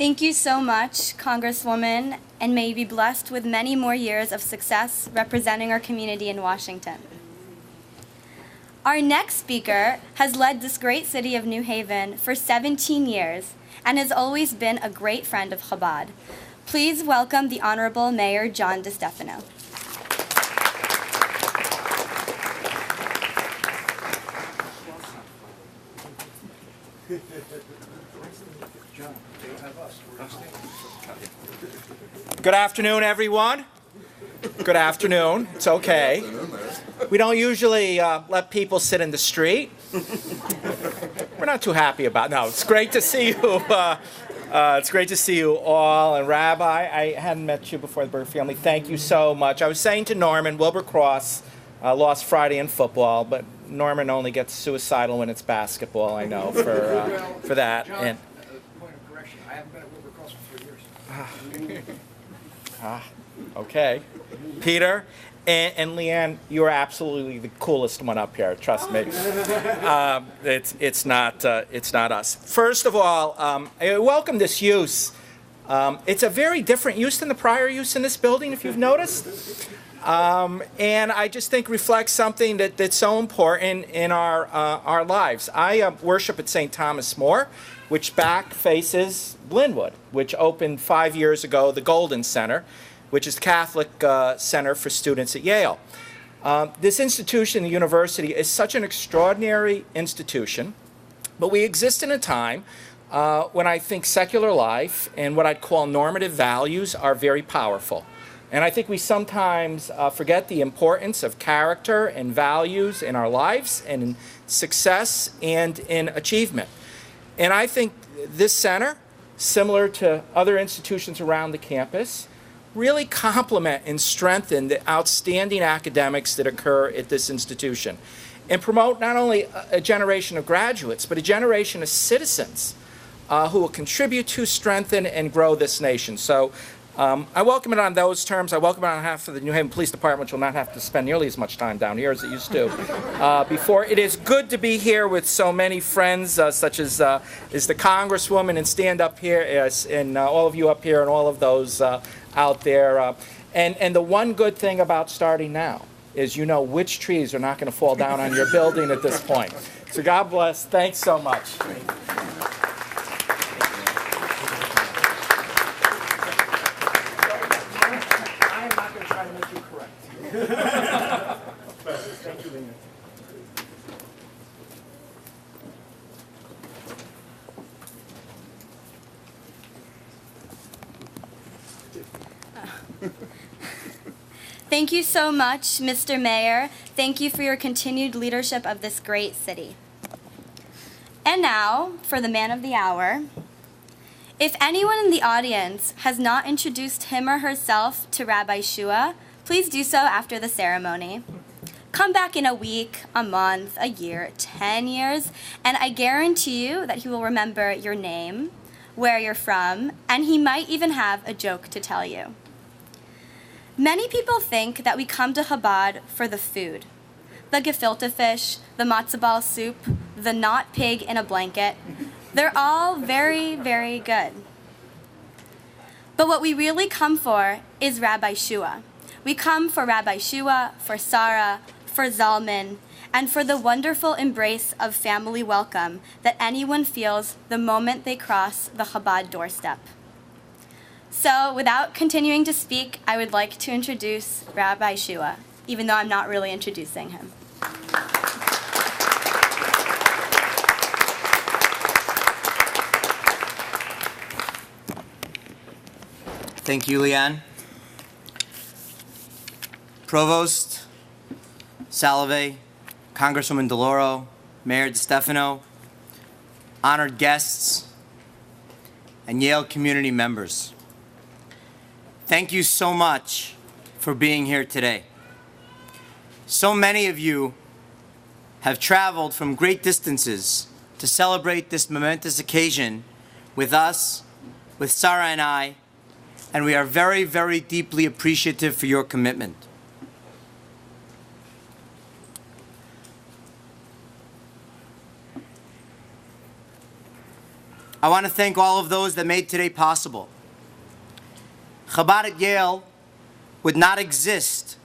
Thank you so much, Congresswoman, and may you be blessed with many more years of success representing our community in Washington. Our next speaker has led this great city of New Haven for 17 years and has always been a great friend of Chabad. Please welcome the Honorable Mayor John DeStefano. Good afternoon, everyone. Good afternoon. It's okay. We don't usually let people sit in the street. We're not too happy about it. No, it's great to see you. It's great to see you all. And Rabbi, I hadn't met you before, the Berg family. Thank you so much. I was saying to Norman, Wilbur Cross lost Friday in football, but Norman only gets suicidal when it's basketball, I know, for that. John, and point of correction, I haven't been at Wilbur Cross for 3 years. Okay. Peter and Leanne, you are absolutely the coolest one up here. Trust me. It's not us. First of all, I welcome this use. It's a very different use than the prior use in this building, if you've noticed. And I just think reflects something that's so important in our lives. I worship at St. Thomas More, which back faces Linwood, which opened 5 years ago, the Golden Center, which is Catholic center for students at Yale. This institution, the university, is such an extraordinary institution, but we exist in a time when I think secular life and what I'd call normative values are very powerful. And I think we sometimes forget the importance of character and values in our lives and in success and in achievement. And I think this center, similar to other institutions around the campus, really complement and strengthen the outstanding academics that occur at this institution and promote not only a generation of graduates, but a generation of citizens who will contribute to, strengthen, and grow this nation. So I welcome it on those terms. I welcome it on behalf of the New Haven Police Department, which will not have to spend nearly as much time down here as it used to before. It is good to be here with so many friends, such as the Congresswoman, and stand up here, and all of you up here, and all of those out there. And the one good thing about starting now is you know which trees are not going to fall down on your building at this point. So God bless. Thanks so much. Thank you so much, Mr. Mayor. Thank you for your continued leadership of this great city. And now, for the man of the hour. If anyone in the audience has not introduced him or herself to Rabbi Shua, please do so after the ceremony. Come back in a week, a month, a year, 10 years, and I guarantee you that he will remember your name, where you're from, and he might even have a joke to tell you. Many people think that we come to Chabad for the food. The gefilte fish, the matzo ball soup, the not pig in a blanket. They're all very, very good. But what we really come for is Rabbi Shua. We come for Rabbi Shua, for Sarah, for Zalman, and for the wonderful embrace of family welcome that anyone feels the moment they cross the Chabad doorstep. So, without continuing to speak, I would like to introduce Rabbi Shua, even though I'm not really introducing him. Thank you, Leanne. Provost, Salve, Congresswoman DeLauro, Mayor DeStefano, honored guests, and Yale community members. Thank you so much for being here today. So many of you have traveled from great distances to celebrate this momentous occasion with us, with Sarah and I, and we are very, very deeply appreciative for your commitment. I want to thank all of those that made today possible. Chabad at Yale would not exist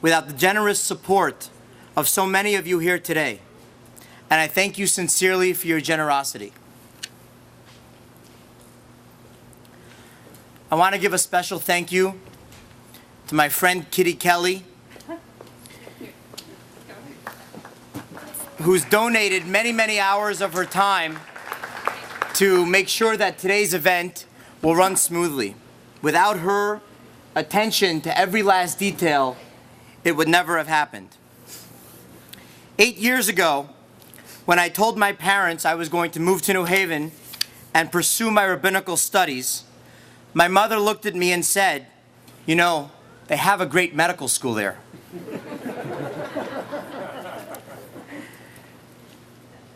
without the generous support of so many of you here today. And I thank you sincerely for your generosity. I want to give a special thank you to my friend Kitty Kelly, who's donated many, many hours of her time to make sure that today's event will run smoothly. Without her attention to every last detail, it would never have happened. 8 years ago, when I told my parents I was going to move to New Haven and pursue my rabbinical studies, my mother looked at me and said, "You know, they have a great medical school there."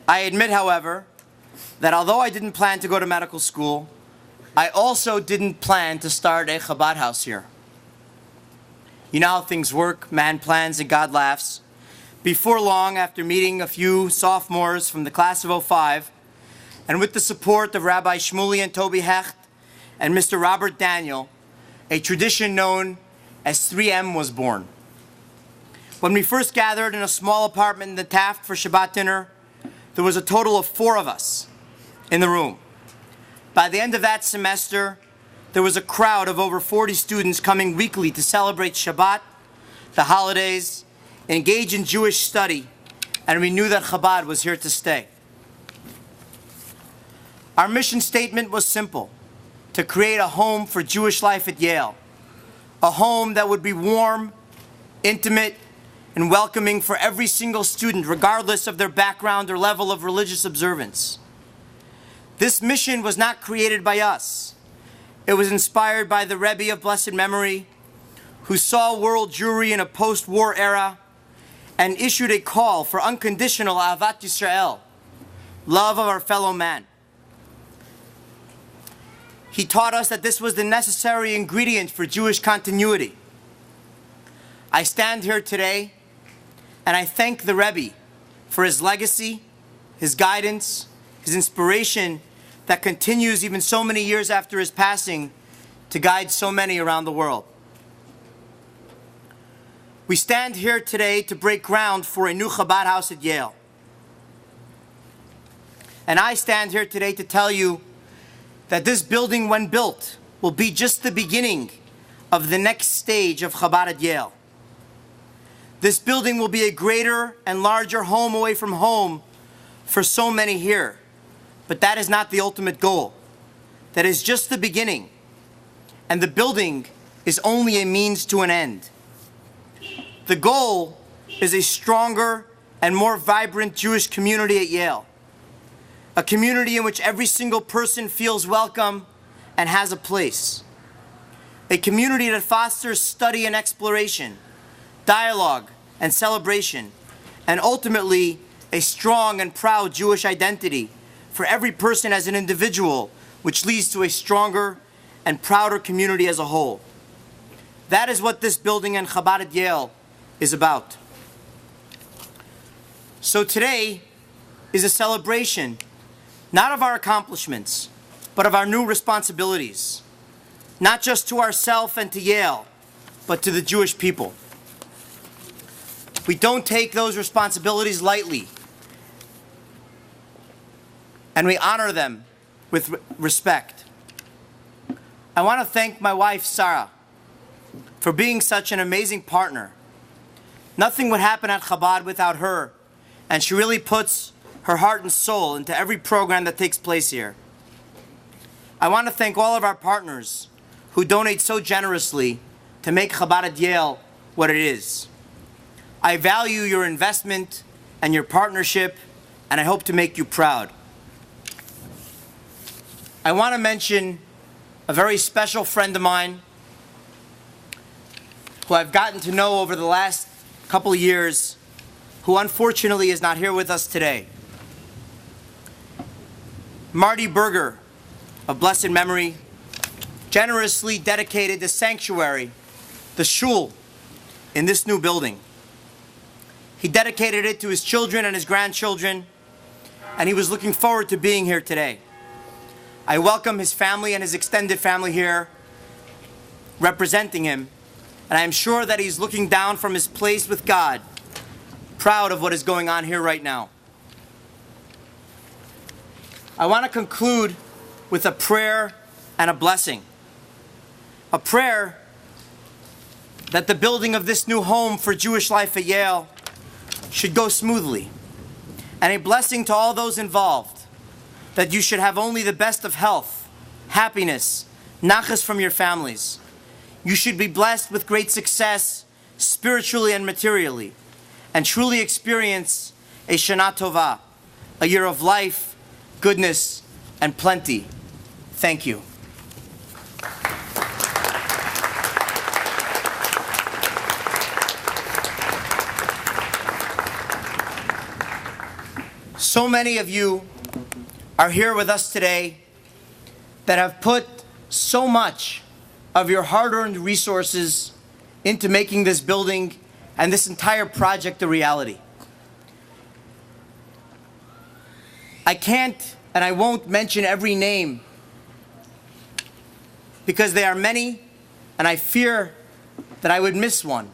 I admit, however, that although I didn't plan to go to medical school, I also didn't plan to start a Chabad house here. You know how things work, man plans and God laughs. Before long, after meeting a few sophomores from the class of '05, and with the support of Rabbi Shmuley and Toby Hecht and Mr. Robert Daniel, a tradition known as 3M was born. When we first gathered in a small apartment in the Taft for Shabbat dinner, there was a total of 4 of us in the room. By the end of that semester, there was a crowd of over 40 students coming weekly to celebrate Shabbat, the holidays, engage in Jewish study, and we knew that Chabad was here to stay. Our mission statement was simple: to create a home for Jewish life at Yale, a home that would be warm, intimate, and welcoming for every single student, regardless of their background or level of religious observance. This mission was not created by us. It was inspired by the Rebbe of blessed memory, who saw world Jewry in a post-war era and issued a call for unconditional Ahavat Yisrael, love of our fellow man. He taught us that this was the necessary ingredient for Jewish continuity. I stand here today and I thank the Rebbe for his legacy, his guidance, his inspiration that continues even so many years after his passing to guide so many around the world. We stand here today to break ground for a new Chabad house at Yale. And I stand here today to tell you that this building, when built, will be just the beginning of the next stage of Chabad at Yale. This building will be a greater and larger home away from home for so many here. But that is not the ultimate goal. That is just the beginning. And the building is only a means to an end. The goal is a stronger and more vibrant Jewish community at Yale. A community in which every single person feels welcome and has a place. A community that fosters study and exploration, dialogue and celebration, and ultimately a strong and proud Jewish identity for every person as an individual, which leads to a stronger and prouder community as a whole. That is what this building and Chabad at Yale is about. So today is a celebration, not of our accomplishments, but of our new responsibilities, not just to ourselves and to Yale, but to the Jewish people. We don't take those responsibilities lightly, and we honor them with respect. I want to thank my wife, Sarah, for being such an amazing partner. Nothing would happen at Chabad without her, and she really puts her heart and soul into every program that takes place here. I want to thank all of our partners who donate so generously to make Chabad at Yale what it is. I value your investment and your partnership, and I hope to make you proud. I want to mention a very special friend of mine who I've gotten to know over the last couple of years, who unfortunately is not here with us today. Marty Berger, of blessed memory, generously dedicated the sanctuary, the shul, in this new building. He dedicated it to his children and his grandchildren, and he was looking forward to being here today. I welcome his family and his extended family here representing him, and I am sure that he's looking down from his place with God, proud of what is going on here right now. I want to conclude with a prayer and a blessing. A prayer that the building of this new home for Jewish life at Yale should go smoothly, and a blessing to all those involved, that you should have only the best of health, happiness, nachas from your families. You should be blessed with great success, spiritually and materially, and truly experience a Shana Tova, a year of life, goodness, and plenty. Thank you. So many of you are here with us today that have put so much of your hard-earned resources into making this building and this entire project a reality. I can't and I won't mention every name because they are many and I fear that I would miss one.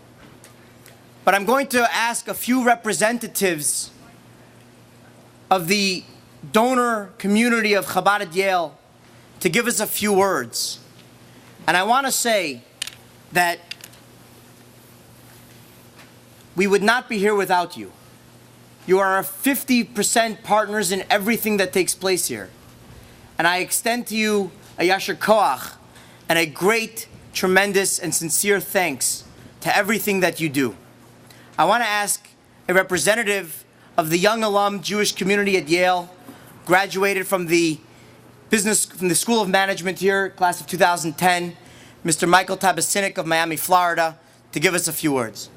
But I'm going to ask a few representatives of the donor community of Chabad at Yale to give us a few words. And I want to say that we would not be here without you. You are our 50% partners in everything that takes place here. And I extend to you a yasher koach and a great, tremendous, and sincere thanks to everything that you do. I want to ask a representative of the young alum Jewish community at Yale, graduated from the School of Management here, class of 2010, Mr. Michael Tabasinik of Miami, Florida, to give us a few words.